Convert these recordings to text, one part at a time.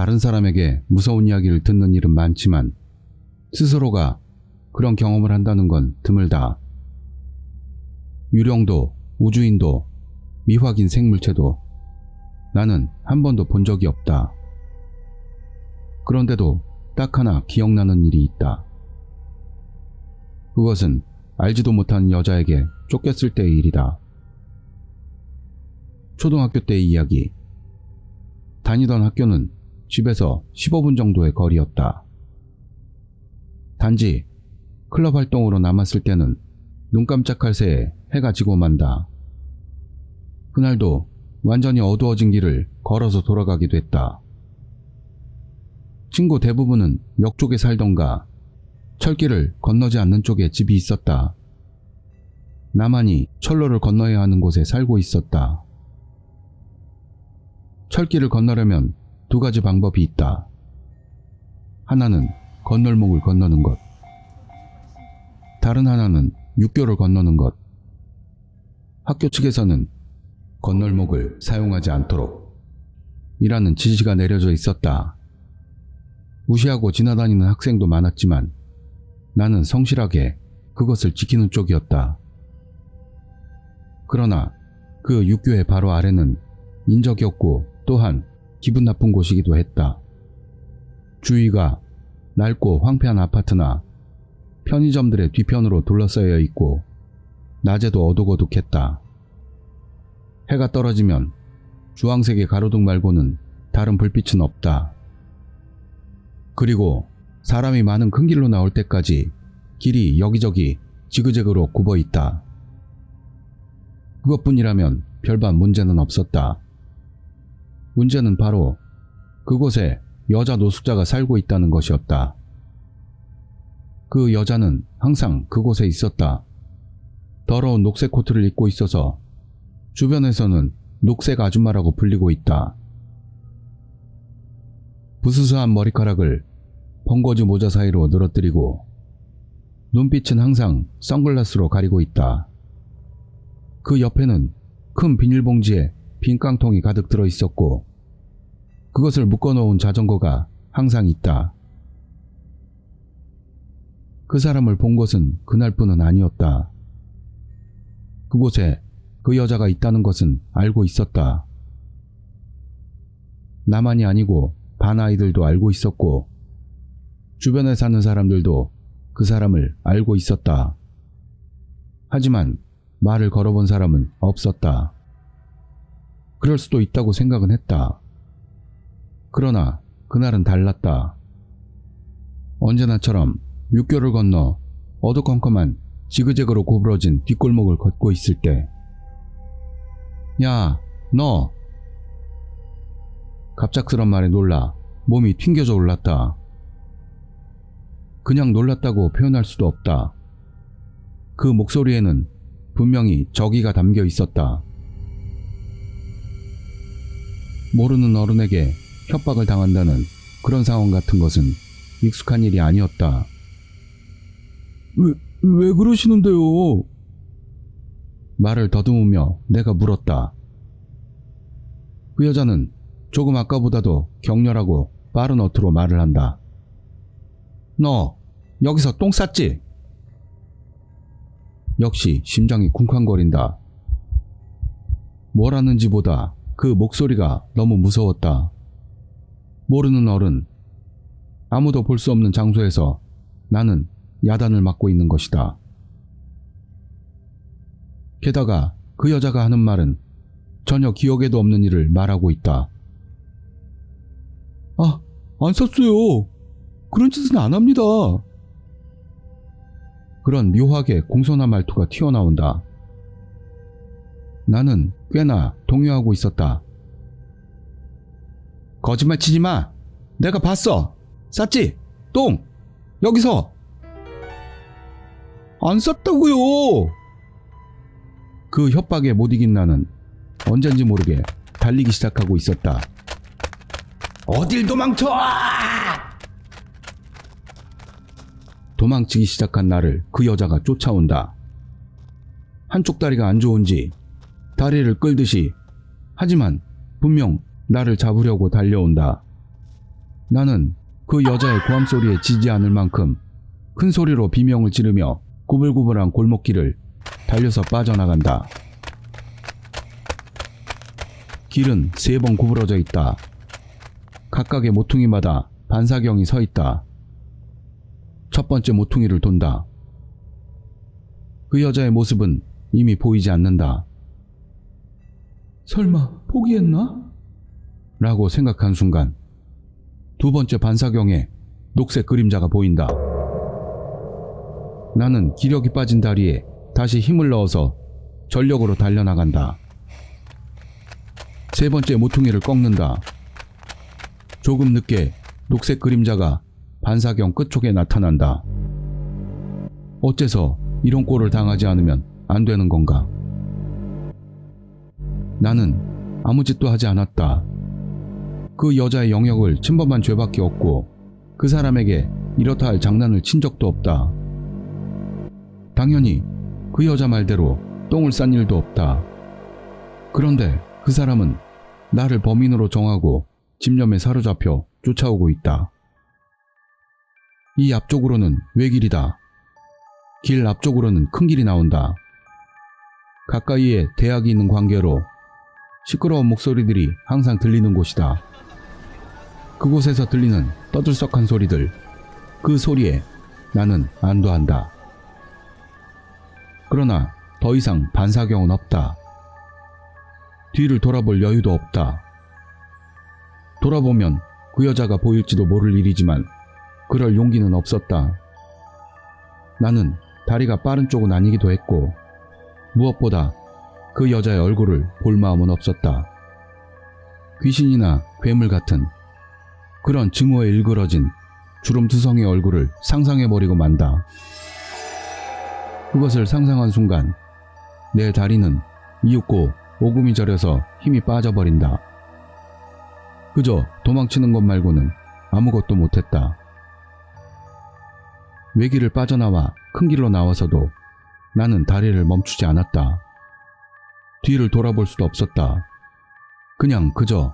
다른 사람에게 무서운 이야기를 듣는 일은 많지만 스스로가 그런 경험을 한다는 건 드물다. 유령도 우주인도 미확인 생물체도 나는 한 번도 본 적이 없다. 그런데도 딱 하나 기억나는 일이 있다. 그것은 알지도 못한 여자에게 쫓겼을 때의 일이다. 초등학교 때의 이야기. 다니던 학교는 집에서 15분 정도의 거리였다. 단지 클럽 활동으로 남았을 때는 눈 깜짝할 새에 해가 지고 만다. 그날도 완전히 어두워진 길을 걸어서 돌아가게 됐다. 친구 대부분은 역 쪽에 살던가 철길을 건너지 않는 쪽에 집이 있었다. 나만이 철로를 건너야 하는 곳에 살고 있었다. 철길을 건너려면 두 가지 방법이 있다. 하나는 건널목을 건너는 것. 다른 하나는 육교를 건너는 것. 학교 측에서는 건널목을 사용하지 않도록 이라는 지시가 내려져 있었다. 무시하고 지나다니는 학생도 많았지만 나는 성실하게 그것을 지키는 쪽이었다. 그러나 그 육교의 바로 아래는 인적이 없고 또한 기분 나쁜 곳이기도 했다. 주위가 낡고 황폐한 아파트나 편의점들의 뒤편으로 둘러싸여 있고 낮에도 어둑어둑했다. 해가 떨어지면 주황색의 가로등 말고는 다른 불빛은 없다. 그리고 사람이 많은 큰 길로 나올 때까지 길이 여기저기 지그재그로 굽어 있다. 그것뿐이라면 별반 문제는 없었다. 문제는 바로 그곳에 여자 노숙자가 살고 있다는 것이었다. 그 여자는 항상 그곳에 있었다. 더러운 녹색 코트를 입고 있어서 주변에서는 녹색 아줌마라고 불리고 있다. 부스스한 머리카락을 벙거지 모자 사이로 늘어뜨리고 눈빛은 항상 선글라스로 가리고 있다. 그 옆에는 큰 비닐봉지에 빈 깡통이 가득 들어 있었고 그것을 묶어놓은 자전거가 항상 있다. 그 사람을 본 것은 그날뿐은 아니었다. 그곳에 그 여자가 있다는 것은 알고 있었다. 나만이 아니고 반 아이들도 알고 있었고 주변에 사는 사람들도 그 사람을 알고 있었다. 하지만 말을 걸어본 사람은 없었다. 그럴 수도 있다고 생각은 했다. 그러나 그날은 달랐다. 언제나처럼 육교를 건너 어두컴컴한 지그재그로 구부러진 뒷골목을 걷고 있을 때 야, 너! 갑작스런 말에 놀라 몸이 튕겨져 올랐다. 그냥 놀랐다고 표현할 수도 없다. 그 목소리에는 분명히 저기가 담겨 있었다. 모르는 어른에게 협박을 당한다는 그런 상황 같은 것은 익숙한 일이 아니었다. 왜 그러시는데요? 말을 더듬으며 내가 물었다. 그 여자는 조금 아까보다도 격렬하고 빠른 어투로 말을 한다. 너 여기서 똥 쌌지? 역시 심장이 쿵쾅거린다. 뭘 하는지보다 그 목소리가 너무 무서웠다. 모르는 어른, 아무도 볼 수 없는 장소에서 나는 야단을 맞고 있는 것이다. 게다가 그 여자가 하는 말은 전혀 기억에도 없는 일을 말하고 있다. 안 쌌어요. 그런 짓은 안 합니다. 그런 묘하게 공손한 말투가 튀어나온다. 나는 꽤나 동요하고 있었다. 거짓말 치지 마. 내가 봤어. 쌌지? 똥! 여기서! 안 쌌다고요. 그 협박에 못 이긴 나는 언젠지 모르게 달리기 시작하고 있었다. 어딜 도망쳐! 도망치기 시작한 나를 그 여자가 쫓아온다. 한쪽 다리가 안 좋은지 다리를 끌듯이, 하지만 분명 나를 잡으려고 달려온다. 나는 그 여자의 고함 소리에 지지 않을 만큼 큰 소리로 비명을 지르며 구불구불한 골목길을 달려서 빠져나간다. 길은 3번 구부러져 있다. 각각의 모퉁이마다 반사경이 서 있다. 첫 번째 모퉁이를 돈다. 그 여자의 모습은 이미 보이지 않는다. 설마 포기했나? 라고 생각한 순간 두 번째 반사경에 녹색 그림자가 보인다. 나는 기력이 빠진 다리에 다시 힘을 넣어서 전력으로 달려나간다. 세 번째 모퉁이를 꺾는다. 조금 늦게 녹색 그림자가 반사경 끝쪽에 나타난다. 어째서 이런 꼴을 당하지 않으면 안 되는 건가? 나는 아무 짓도 하지 않았다. 그 여자의 영역을 침범한 죄밖에 없고 그 사람에게 이렇다 할 장난을 친 적도 없다. 당연히 그 여자 말대로 똥을 싼 일도 없다. 그런데 그 사람은 나를 범인으로 정하고 집념에 사로잡혀 쫓아오고 있다. 이 앞쪽으로는 외길이다. 길 앞쪽으로는 큰 길이 나온다. 가까이에 대학이 있는 관계로 시끄러운 목소리들이 항상 들리는 곳이다. 그곳에서 들리는 떠들썩한 소리들, 그 소리에 나는 안도한다. 그러나 더 이상 반사경은 없다. 뒤를 돌아볼 여유도 없다. 돌아보면 그 여자가 보일지도 모를 일이지만 그럴 용기는 없었다. 나는 다리가 빠른 쪽은 아니기도 했고 무엇보다 그 여자의 얼굴을 볼 마음은 없었다. 귀신이나 괴물 같은 그런 증오에 일그러진 주름투성이의 얼굴을 상상해버리고 만다. 그것을 상상한 순간 내 다리는 이윽고 오금이 저려서 힘이 빠져버린다. 그저 도망치는 것 말고는 아무것도 못했다. 외길을 빠져나와 큰 길로 나와서도 나는 다리를 멈추지 않았다. 뒤를 돌아볼 수도 없었다. 그냥 그저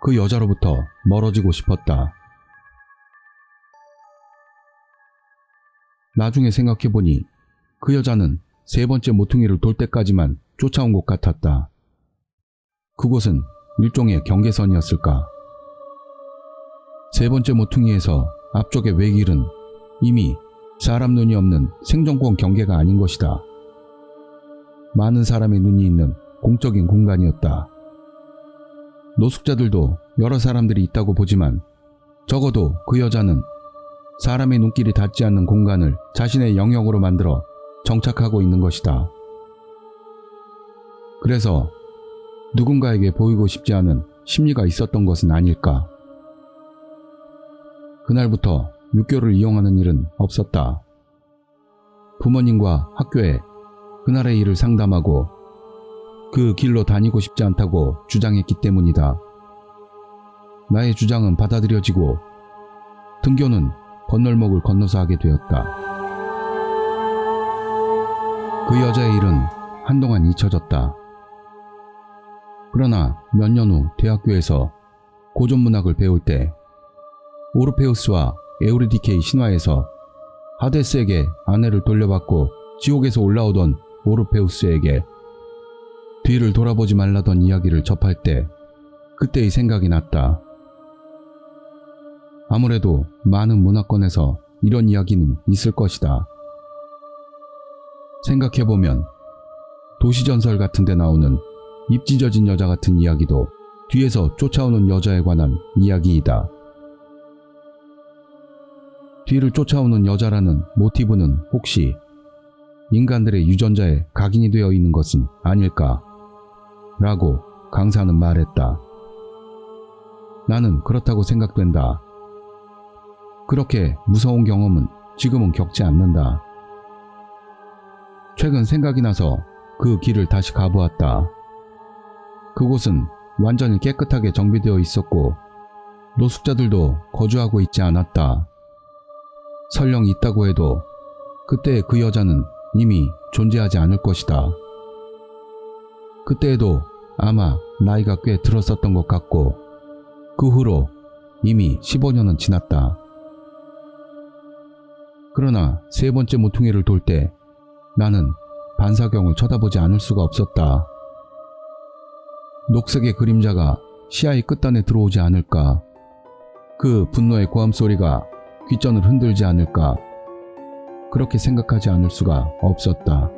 그 여자로부터 멀어지고 싶었다. 나중에 생각해보니 그 여자는 세 번째 모퉁이를 돌 때까지만 쫓아온 것 같았다. 그곳은 일종의 경계선이었을까? 세 번째 모퉁이에서 앞쪽의 외길은 이미 사람 눈이 없는 생존권 경계가 아닌 것이다. 많은 사람의 눈이 있는 공적인 공간이었다. 노숙자들도 여러 사람들이 있다고 보지만 적어도 그 여자는 사람의 눈길이 닿지 않는 공간을 자신의 영역으로 만들어 정착하고 있는 것이다. 그래서 누군가에게 보이고 싶지 않은 심리가 있었던 것은 아닐까. 그날부터 육교를 이용하는 일은 없었다. 부모님과 학교에 그날의 일을 상담하고 그 길로 다니고 싶지 않다고 주장했기 때문이다. 나의 주장은 받아들여지고 등교는 건널목을 건너서 하게 되었다. 그 여자의 일은 한동안 잊혀졌다. 그러나 몇 년 후 대학교에서 고전문학을 배울 때 오르페우스와 에우리디케의 신화에서 하데스에게 아내를 돌려받고 지옥에서 올라오던 오르페우스에게 뒤를 돌아보지 말라던 이야기를 접할 때 그때의 생각이 났다. 아무래도 많은 문화권에서 이런 이야기는 있을 것이다. 생각해보면 도시전설 같은 데 나오는 입 찢어진 여자 같은 이야기도 뒤에서 쫓아오는 여자에 관한 이야기이다. 뒤를 쫓아오는 여자라는 모티브는 혹시 인간들의 유전자에 각인이 되어 있는 것은 아닐까? 라고 강사는 말했다. 나는 그렇다고 생각된다. 그렇게 무서운 경험은 지금은 겪지 않는다. 최근 생각이 나서 그 길을 다시 가보았다. 그곳은 완전히 깨끗하게 정비되어 있었고 노숙자들도 거주하고 있지 않았다. 설령 있다고 해도 그때 그 여자는 이미 존재하지 않을 것이다. 그때에도 아마 나이가 꽤 들었었던 것 같고 그 후로 이미 15년은 지났다. 그러나 세 번째 모퉁이를 돌 때 나는 반사경을 쳐다보지 않을 수가 없었다. 녹색의 그림자가 시야의 끝단에 들어오지 않을까? 그 분노의 고함 소리가 귓전을 흔들지 않을까? 그렇게 생각하지 않을 수가 없었다.